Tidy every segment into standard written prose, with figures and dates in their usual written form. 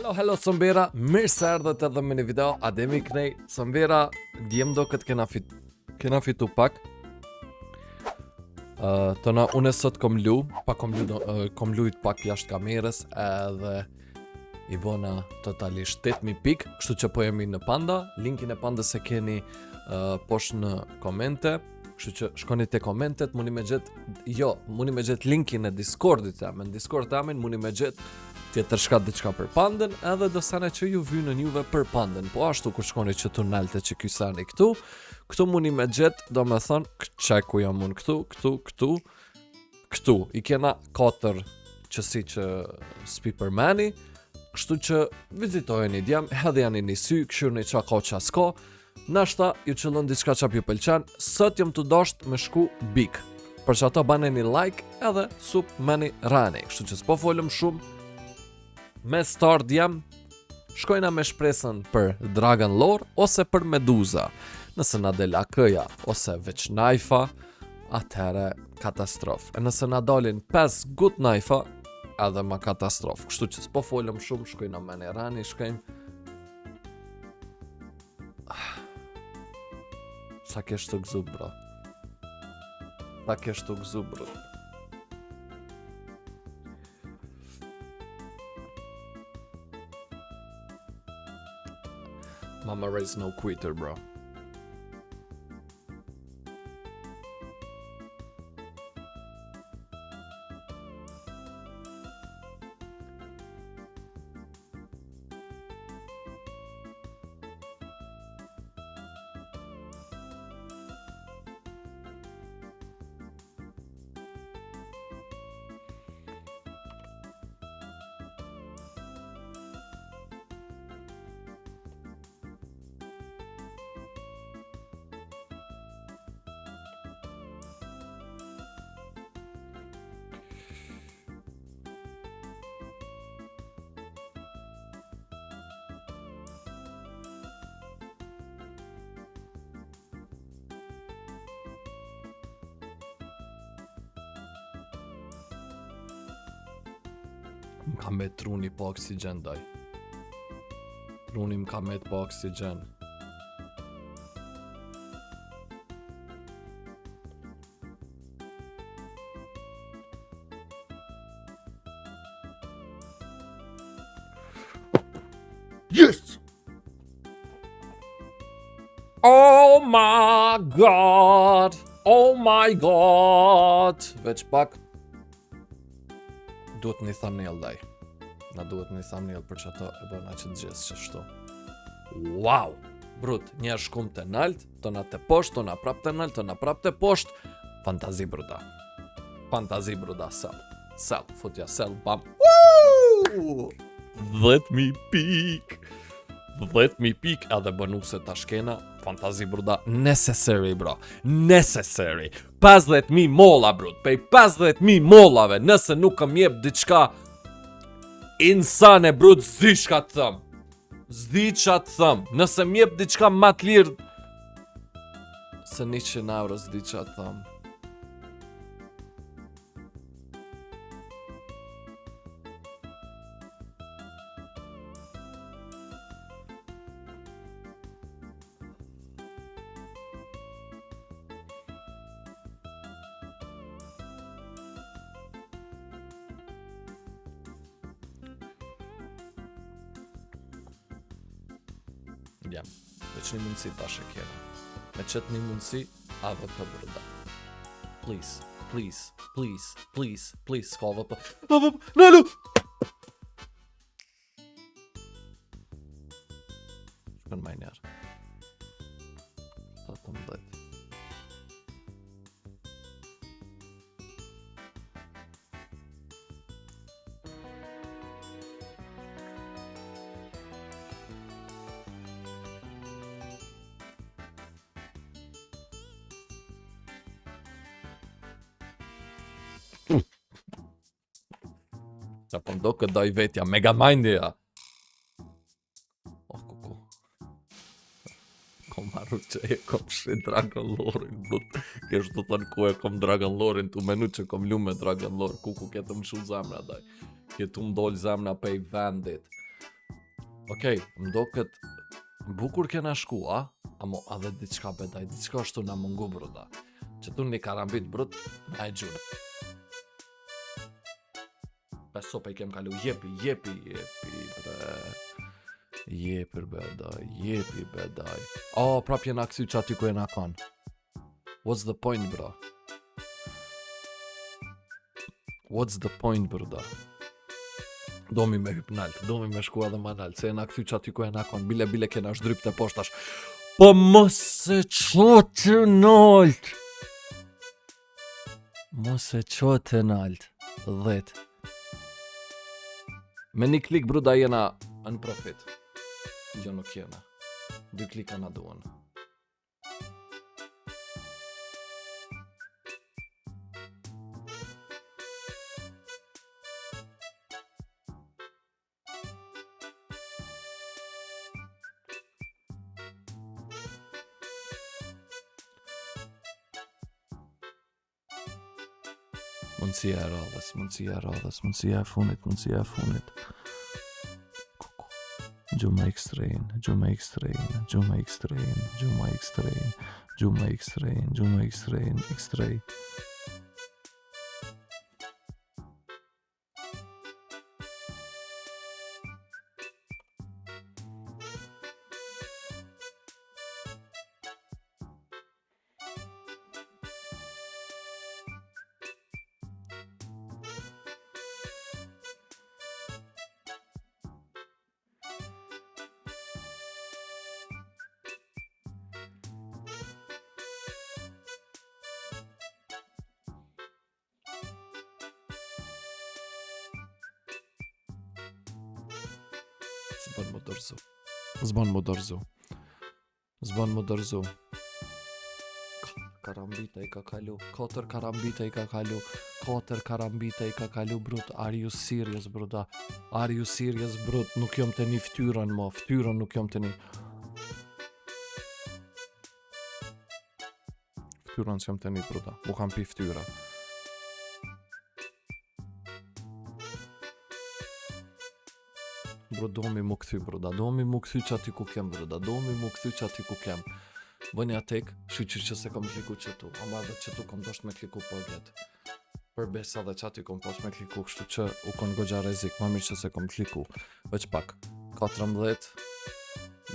Hello, Sombera, mirë se erdhët edhe me një video, Ademi Knej, Sombera, djem do këtë kena fitu pak. Tëna, unë sot kom lujt pak jashtë kamerës edhe i bona totalisht 8000 pik, kështu që po jemi në Panda, linkin e Pandës e keni poshtë në komente, kështu që shkoni te komentet, muni me gjet linkin e Discordit jam, në Discord jamin muni me gjet tjetër shka diçka për Pandën, edhe do sene që ju vynën juve për Pandën, po ashtu kur shkoni që tunelte që ky sani këtu muni me gjet, do me thonë, ku jam unë këtu, i kena 4 që si që Spipermani, kështu që vizitojeni djem, hedhe janë një sy, këshurni qa ka qa s'ka, nashta ju qëllon diçka qa pju pëlqen, sot jem të dasht me shku bik, për që ato bane një like edhe sup me një rani, kështu që s'po folëm shumë, me start jam, shkojna me shpresën për Dragon Lore ose për Meduza. Nëse na del akëja ose veç najfa, atëhere katastrofë. E nëse na dalin 5 good najfa, edhe ma katastrofë. Kështu që s'po folëm shumë, shkojna me një rani, shkojmë. Sa kesh të gzu, bro. Mama raised no quitter, bro. M'ka met truni po oksigen, daj. Truni m'ka met po oksigen. Yes! Oh my god! Oh my god! Veç pak duhet një thumbnail, daj. Na duhet një thumbnail për që ato e bëna që të gjesë që shtu. Wow! Brut, një shkum të nalt, tona të posht, tona prap të nalt, tona prap të posht. Fantazi bruda, sell, futja sell, bam. Woo! 10.000 pik! 10.000 pik edhe bonuse ta shkena. Fantazi bruda, necessary, bro. Necessary. 50.000 molla, brut. Pej 50.000 mollave, nëse nuk kam jep diçka insane, brut, zdi çka të thëm. Nëse m'jep diçka ma të lirë se 100 euro, zdi çka të thëm. Jam, veç një mundësi tash e kjera. Me qëtë një mundësi, AVP bruda. Please, s'ka AVP. AVP, nëllu! Shkën maj njerë. 17. Qa po ndo këtë doj vetja, mega mindja. Oh, kuku. Kom marru që e kom shri Dragon Lore-in, but. Kesh të thënë ku e kom Dragon Lore-in, tu menu që kom lu me Dragon Lore. Kuku ketë më shu zamra, daj. Ketë më dollë zamra pej vendit. Okej, më këtë bukur kena shku, a? Amo, a dhe diçka bedaj, diçka ashtu na mungu, bruda. Që tu një karambit, brud, na e gjurë. Beso pe I kem kalu, jepi, bre. Jepi, bedaj. Oh, prap jena kësy që aty ku jena kanë. What's the point, bro? What's the point, bruda? Do mi me hyp nalt, do mi me shku edhe ma nalt, se jena këthy që aty ku jena kanë, bile kena shdryp të poshtash. Po mos e qotë nalt! Mos e qotë nalt, 10. Me një klik, bruda, jena në profit. Jo nuk jena. 2 klika na duan. Mundësia e radhës, mundësia e funit. Gjuma X-Train. Zban më dorzu. Karambita I ka kalu. 4 karambita I ka kalu, brut. Are you serious, bruda? Brut? Nuk jom të një ftyrën, mo. Ftyrën nuk jom të një. Ftyrën s'jom të një, bruda. Mu kam pi ftyra. Bro, do mi mu këthy, bruda, do mi mu këthy që aty ku kem, bruda, Bëni atek, shqyqyr që se kom kliku që tu, ama dhe që tu kom dosht me kliku po vjet. Për besa dhe që aty kom post me kliku, kështu që u kon gogja rezik, ma mirë që se kom kliku. Veç pak, 14,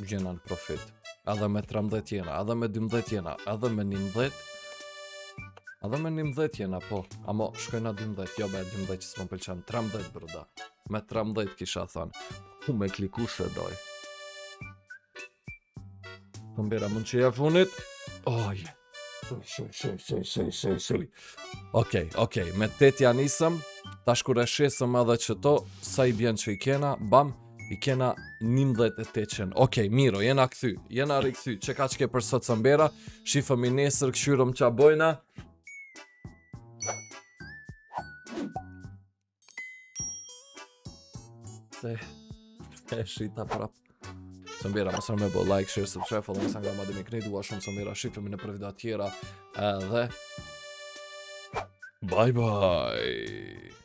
jena në profit, edhe me 13 jena, edhe me 12 jena, edhe me 11 jena, po, amo shkojna 12, jo be 12 që s'më pëlqen, 13, bruda. Me 13 kisha thënë, ku me kliku shë doj. Të mbira mund që e funit. Oje. Okej, me 8 janë isëm, tash kur e shesëm edhe që to, sa I bjen që I kena, bam, I kena 11.800. Okej, miro, jena rikëthy, që ka që ke për sot së mbira, shifëm I nesër, këshyrëm qa bojna. Se shita prap. Së mbira, mësër me bo like, share, subscribe, follow me sa nga madhemi këni, dua shumë së mbira, shifëm në për video tjera, dhe bye bye.